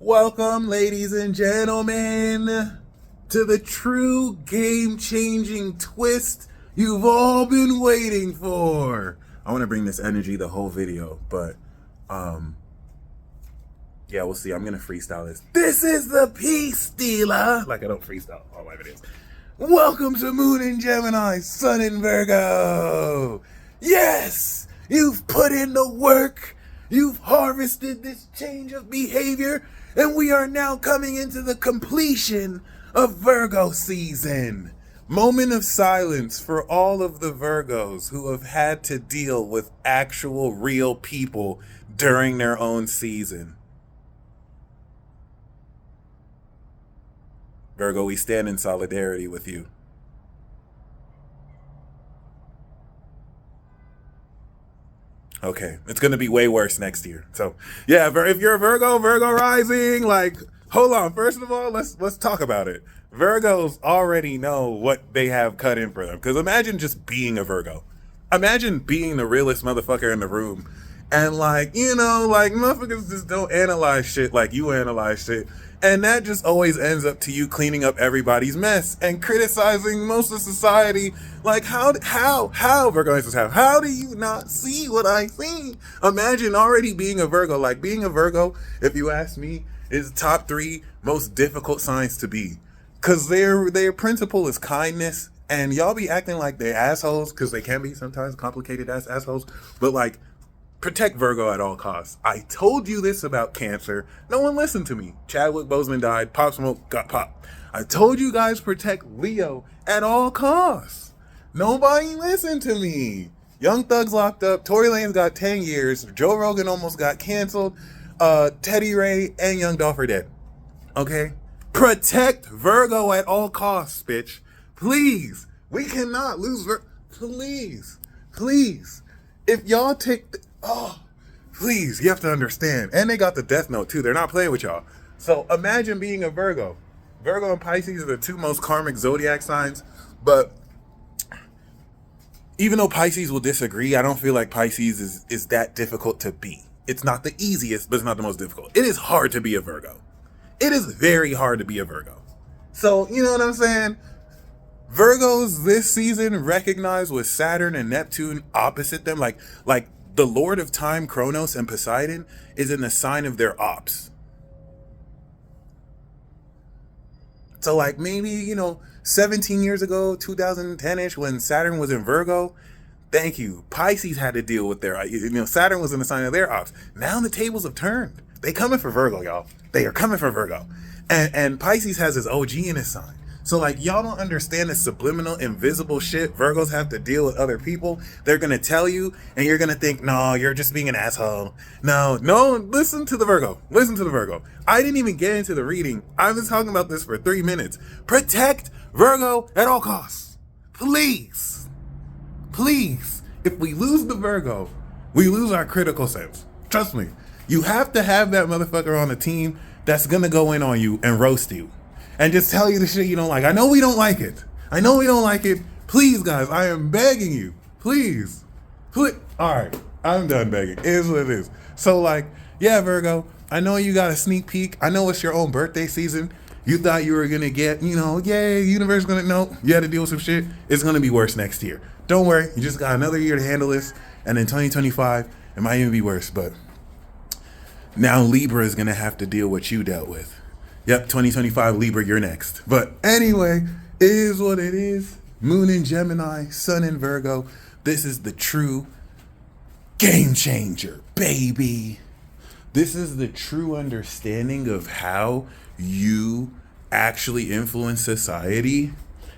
Welcome, ladies and gentlemen, to the true game-changing twist you've all been waiting for. I want to bring this energy the whole video, but, yeah, we'll see. I'm going to freestyle this. This is the Peace Stealer. Like I don't freestyle all my videos. Welcome to Moon in Gemini, Sun in Virgo. Yes, you've put in the work. You've harvested this change of behavior, and we are now coming into the completion of Virgo season. Moment of silence for all of the Virgos who have had to deal with actual real people during their own season. Virgo, we stand in solidarity with you. Okay, it's gonna be way worse next year. So, yeah, if you're a Virgo rising, like, hold on. First of all, let's talk about it. Virgos already know what they have cut in for them. Because imagine just being a Virgo. Imagine being the realest motherfucker in the room. And like, motherfuckers just don't analyze shit like you analyze shit. And that just always ends up to you cleaning up everybody's mess and criticizing most of society. Like, how, Virgo answers how do you not see what I see? Imagine already being a Virgo. Like, being a Virgo, if you ask me, is top 3 most difficult signs to be. Because their principle is kindness. And y'all be acting like they're assholes, because they can be sometimes complicated ass assholes. But like, protect Virgo at all costs. I told you this about Cancer. No one listened to me. Chadwick Boseman died. Pop Smoke got popped. I told you guys protect Leo at all costs. Nobody listened to me. Young Thug's locked up. Tory Lanez got 10 years. Joe Rogan almost got canceled. Teddy Ray and Young Dolph are dead. Okay? Protect Virgo at all costs, bitch. Please. We cannot lose Please. Please. If y'all take... please, you have to understand. And they got the death note too. They're not playing with y'all. So imagine being a Virgo. Virgo and Pisces are the 2 most karmic zodiac signs. But even though Pisces will disagree, I don't feel like Pisces is that difficult to be. It's not the easiest, but it's not the most difficult. It is hard to be a Virgo. It is very hard to be a Virgo. So, you know what I'm saying? Virgos this season recognize with Saturn and Neptune opposite them. Like the Lord of Time, Kronos, and Poseidon is in the sign of their ops. So like maybe, 17 years ago, 2010-ish, when Saturn was in Virgo, thank you. Pisces had to deal with their, Saturn was in the sign of their ops. Now the tables have turned. They coming for Virgo, y'all. They are coming for Virgo. And Pisces has his OG in his sign. So like, y'all don't understand the subliminal, invisible shit Virgos have to deal with other people. They're going to tell you, and you're going to think, no, you're just being an asshole. No, listen to the Virgo. Listen to the Virgo. I didn't even get into the reading. I've been talking about this for 3 minutes. Protect Virgo at all costs. Please. Please. If we lose the Virgo, we lose our critical sense. Trust me. You have to have that motherfucker on the team that's going to go in on you and roast you. And just tell you the shit you don't like. I know we don't like it. Please, guys, I am begging you. Please. All right, I'm done begging. It is what it is. So, like, yeah, Virgo, I know you got a sneak peek. I know it's your own birthday season. You thought you were going to get, yay, universe is going to, no, you had to deal with some shit. It's going to be worse next year. Don't worry. You just got another year to handle this. And in 2025, it might even be worse. But now Libra is going to have to deal with what you dealt with. Yep, 2025 Libra, you're next. But anyway, it is what it is. Moon in Gemini, Sun in Virgo. This is the true game changer, baby. This is the true understanding of how you actually influence society.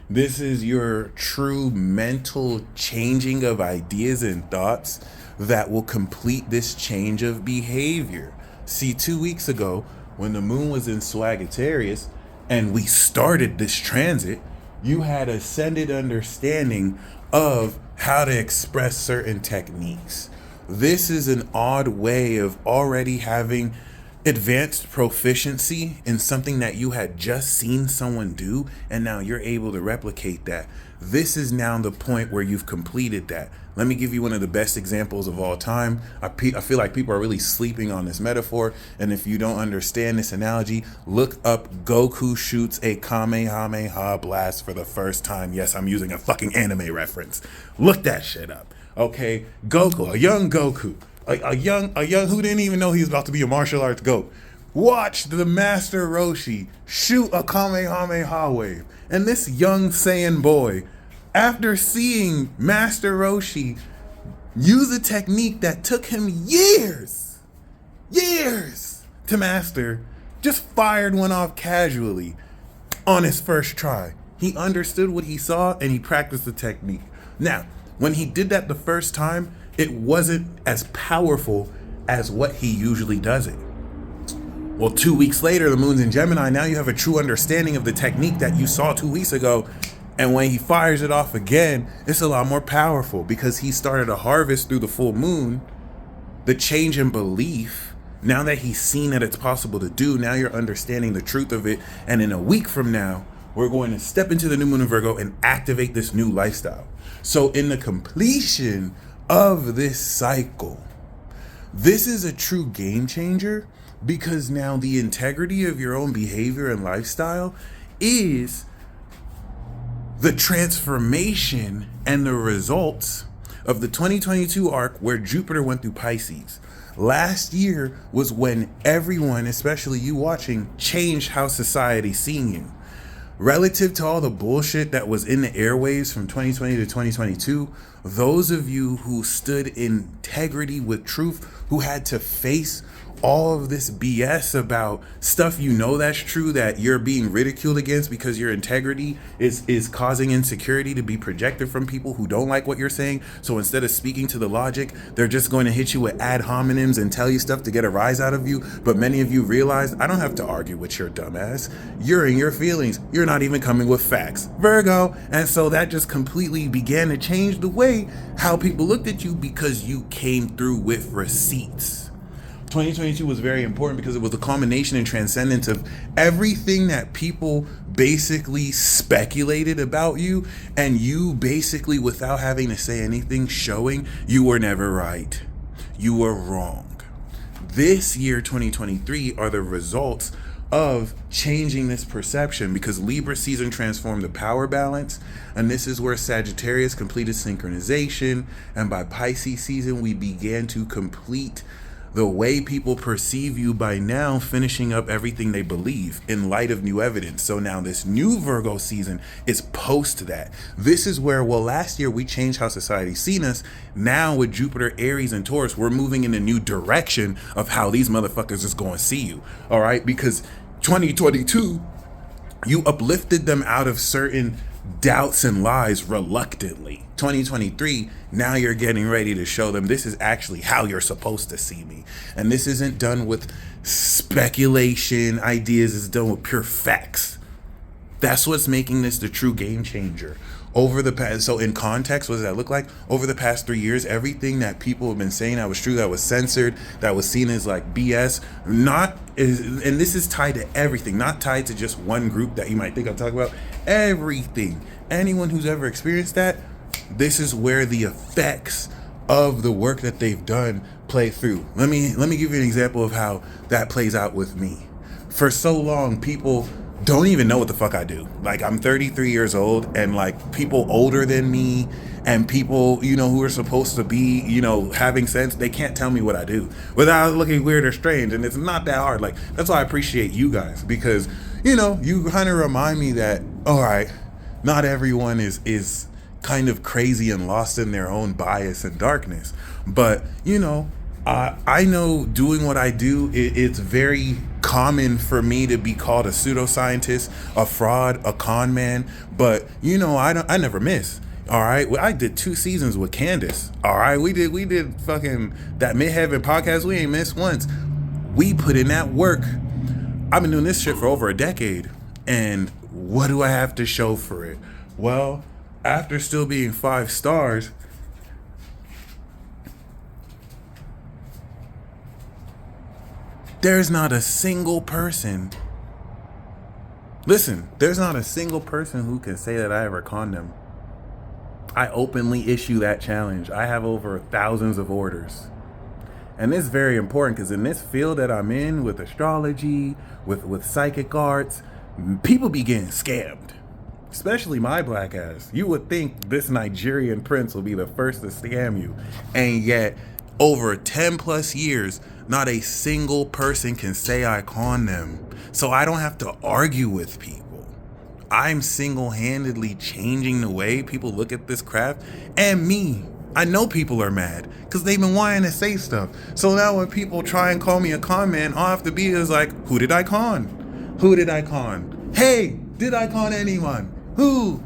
This is your true mental changing of ideas and thoughts that will complete this change of behavior. See, 2 weeks ago, when the moon was in Sagittarius and we started this transit, you had ascended understanding of how to express certain techniques. This is an odd way of already having advanced proficiency in something that you had just seen someone do, and now you're able to replicate that. This is now the point where you've completed that. Let me give you one of the best examples of all time. I feel like people are really sleeping on this metaphor, and if you don't understand this analogy, look up Goku shoots a Kamehameha blast for the first time. Yes, I'm using a fucking anime reference. Look that shit up. Okay, Goku, a young Goku, a young who didn't even know he was about to be a martial arts GOAT, watched the Master Roshi shoot a Kamehameha wave. And this young Saiyan boy, after seeing Master Roshi use a technique that took him years to master, just fired one off casually on his first try. He understood what he saw and he practiced the technique. Now, when he did that the first time, it wasn't as powerful as what he usually does it. Well, 2 weeks later, the moon's in Gemini. Now you have a true understanding of the technique that you saw 2 weeks ago. And when he fires it off again, it's a lot more powerful because he started a harvest through the full moon. The change in belief, now that he's seen that it's possible to do, now you're understanding the truth of it. And in a week from now, we're going to step into the new moon in Virgo and activate this new lifestyle. So in the completion of this cycle, this is a true game changer, because now the integrity of your own behavior and lifestyle is the transformation and the results of the 2022 arc where Jupiter went through Pisces. Last year was when everyone, especially you watching, changed how society's seeing you. Relative to all the bullshit that was in the airwaves from 2020 to 2022, those of you who stood in integrity with truth, who had to face all of this BS about stuff you know that's true, that you're being ridiculed against because your integrity is causing insecurity to be projected from people who don't like what you're saying. So instead of speaking to the logic, they're just going to hit you with ad hominems and tell you stuff to get a rise out of you. But many of you realize, I don't have to argue with your dumbass. You're in your feelings. You're not even coming with facts. Virgo. And so that just completely began to change the way how people looked at you, because you came through with receipts. 2022 was very important because it was the culmination and transcendence of everything that people basically speculated about you, and you basically, without having to say anything, showing you were never right. You were wrong. This year, 2023, are the results of changing this perception, because Libra season transformed the power balance, and this is where Sagittarius completed synchronization, and by Pisces season we began to complete the way people perceive you by now finishing up everything they believe in light of new evidence. So now this new Virgo season is post that. This is where, well, last year we changed how society's seen us. Now with Jupiter, Aries, and Taurus, we're moving in a new direction of how these motherfuckers is going to see you. All right, because 2022, you uplifted them out of certain doubts and lies reluctantly. 2023, now you're getting ready to show them this is actually how you're supposed to see me. And this isn't done with speculation, ideas, it's done with pure facts. That's what's making this the true game changer. Over the past, so in context, what does that look like? Over the past 3 years, everything that people have been saying that was true, that was censored, that was seen as like BS, and this is tied to everything, not tied to just one group that you might think I'm talking about. Everything. Anyone who's ever experienced that, this is where the effects of the work that they've done play through. Let me give you an example of how that plays out with me. For so long, people don't even know what the fuck I do. Like, I'm 33 years old, and like people older than me and people, you know, who are supposed to be, you know, having sense, they can't tell me what I do without looking weird or strange. And it's not that hard. Like, that's why I appreciate you guys, because, you know, you kind of remind me that, all right, not everyone is kind of crazy and lost in their own bias and darkness. But, you know, I know doing what I do, it's very common for me to be called a pseudoscientist, a fraud, a con man. But, you know, I never miss. All right. Well, I did 2 seasons with Candace. All right. We did fucking that Midheaven podcast. We ain't missed once. We put in that work. I've been doing this shit for over a decade. And what do I have to show for it? Well, after still being 5 stars, There's not a single person. Listen, there's not a single person who can say that I ever conned them. I openly issue that challenge. I have over thousands of orders. And it's very important because in this field that I'm in with astrology, with psychic arts, people be getting scammed. Especially my black ass. You would think this Nigerian prince will be the first to scam you. And yet, over 10 plus years, not a single person can say I conned them. So I don't have to argue with people. I'm single-handedly changing the way people look at this craft and me. I know people are mad because they've been wanting to say stuff. So now when people try and call me a con man, all I have to be is like, who did I con? Who did I con? Hey, did I con anyone? Who?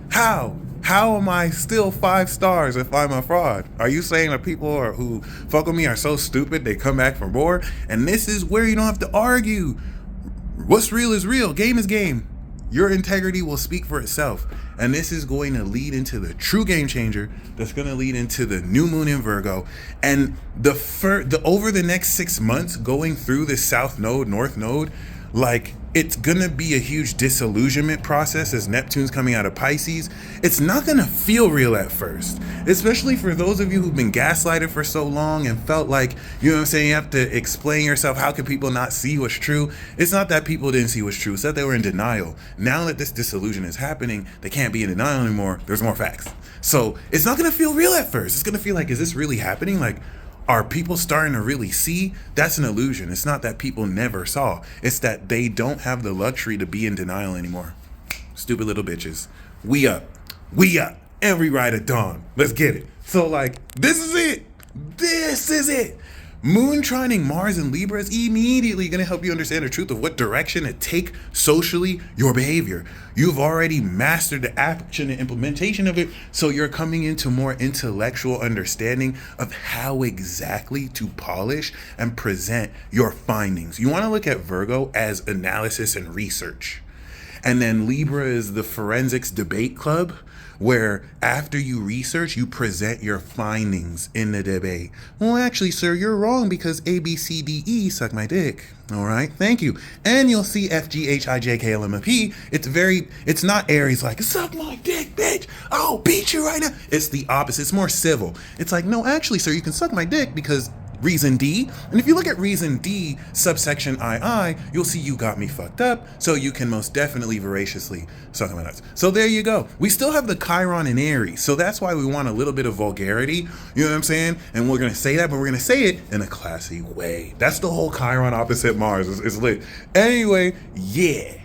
How? How am I still 5 stars if I'm a fraud? Are you saying that people who fuck with me are so stupid they come back for more? And this is where you don't have to argue. What's real is real. Game is game. Your integrity will speak for itself. And this is going to lead into the true game changer that's going to lead into the new moon in Virgo. And over the next 6 months going through the south node, north node, like it's going to be a huge disillusionment process as Neptune's coming out of Pisces. It's not going to feel real at first, especially for those of you who've been gaslighted for so long and felt like, you know what I'm saying, you have to explain yourself. How can people not see what's true? It's not that people didn't see what's true. It's that they were in denial. Now that this disillusion is happening, they can't be in denial anymore. There's more facts. So it's not going to feel real at first. It's going to feel like, is this really happening? Like, are people starting to really see? That's an illusion. It's not that people never saw. It's that they don't have the luxury to be in denial anymore. Stupid little bitches. We up, and we ride at dawn. Let's get it. So like, this is it. Moon trining Mars and Libra is immediately going to help you understand the truth of what direction to take socially your behavior. You've already mastered the action and implementation of it, so you're coming into more intellectual understanding of how exactly to polish and present your findings. You want to look at Virgo as analysis and research. And then Libra is the forensics debate club, where after you research, you present your findings in the debate. Well, actually, sir, you're wrong because A, B, C, D, E, suck my dick. All right, thank you. And you'll see F, G, H, I, J, K, L, M, N, P. It's not Aries like, suck my dick, bitch. I'll beat you right now. It's the opposite. It's more civil. It's like, no, actually, sir, you can suck my dick because reason D. And if you look at reason D, subsection II, you'll see you got me fucked up. So you can most definitely voraciously suck my nuts. So there you go. We still have the Chiron in Aries. So that's why we want a little bit of vulgarity. You know what I'm saying? And we're going to say that, but we're going to say it in a classy way. That's the whole Chiron opposite Mars. It's lit. Anyway, yeah.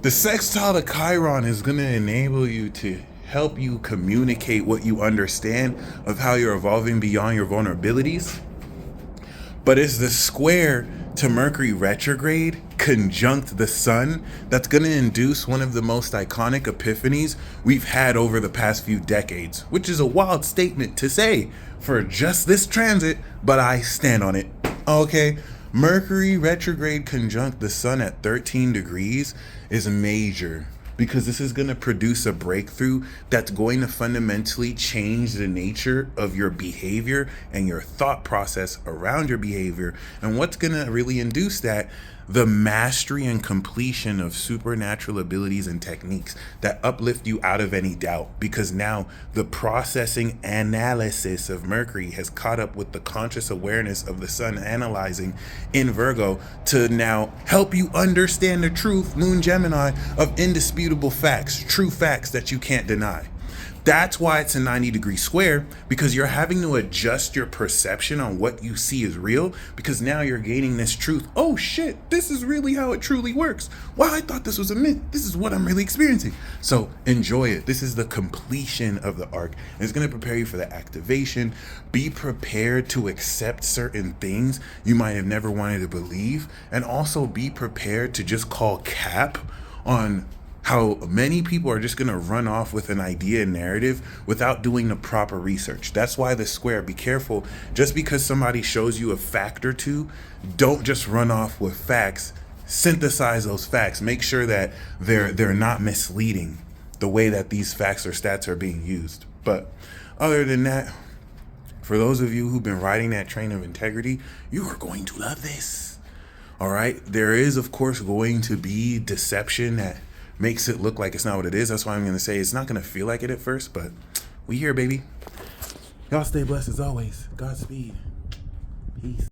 The sextile to Chiron is going to enable you to help you communicate what you understand of how you're evolving beyond your vulnerabilities. But it's the square to Mercury retrograde conjunct the sun that's going to induce one of the most iconic epiphanies we've had over the past few decades, which is a wild statement to say for just this transit, but I stand on it. Okay, Mercury retrograde conjunct the sun at 13 degrees is major, because this is going to produce a breakthrough that's going to fundamentally change the nature of your behavior and your thought process around your behavior. And what's going to really induce that? The mastery and completion of supernatural abilities and techniques that uplift you out of any doubt, because now the processing analysis of Mercury has caught up with the conscious awareness of the sun analyzing in Virgo to now help you understand the truth, Moon Gemini, of indisputable facts, true facts that you can't deny. That's why it's a 90-degree square, because you're having to adjust your perception on what you see as real, because now you're gaining this truth. Oh shit, this is really how it truly works. Wow, I thought this was a myth. This is what I'm really experiencing. So enjoy it. This is the completion of the arc. And it's going to prepare you for the activation. Be prepared to accept certain things you might have never wanted to believe, and also be prepared to just call cap on how many people are just going to run off with an idea and narrative without doing the proper research. That's why the square, be careful. Just because somebody shows you a fact or two, don't just run off with facts. Synthesize those facts. Make sure that they're not misleading the way that these facts or stats are being used. But other than that, For those of you who've been riding that train of integrity, you are going to love this. All right. There is, of course, going to be deception that makes it look like it's not what it is. That's why I'm going to say it's not going to feel like it at first, but we here, baby. Y'all stay blessed as always. Godspeed. Peace.